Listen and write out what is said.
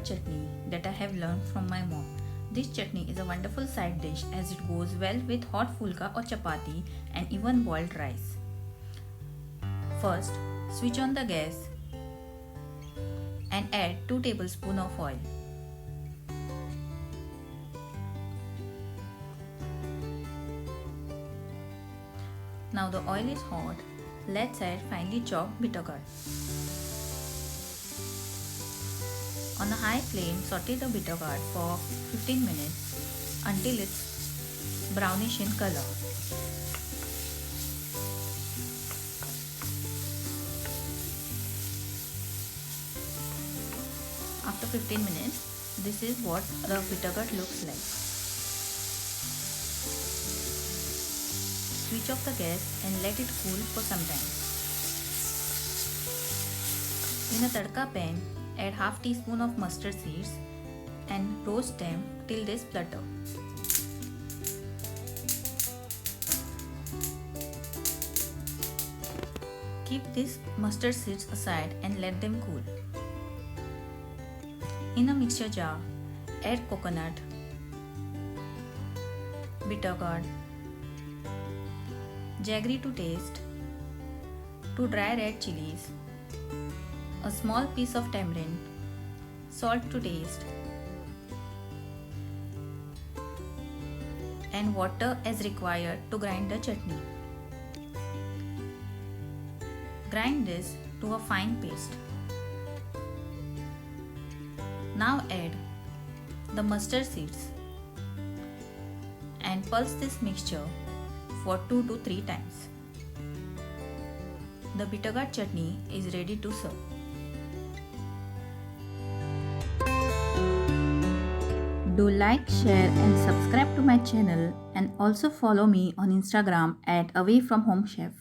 chutney that I have learned from my mom. This chutney is a wonderful side dish as it goes well with hot phulka or chapati and even boiled rice. First, switch on the gas and add 2 tablespoons of oil. Now the oil is hot. Let's add finely chopped bittergourd. On a high flame, saute the bittergourd for 15 minutes until it's brownish in color. After 15 minutes, this is what the bittergourd looks like. Switch off the gas and let it cool for some time. In a tadka pan, add half teaspoon of mustard seeds and roast them till they splutter. Keep these mustard seeds aside and let them cool. In a mixture jar, add coconut, bittergourd, jaggery to taste, 2 dry red chilies, a small piece of tamarind, salt to taste, and water as required to grind the chutney. Grind this to a fine paste. Now add the mustard seeds and pulse this mixture for 2 to 3 times. The bittergourd chutney is ready to serve. Do like, share and subscribe to my channel and also follow me on Instagram at Away From Home Chef.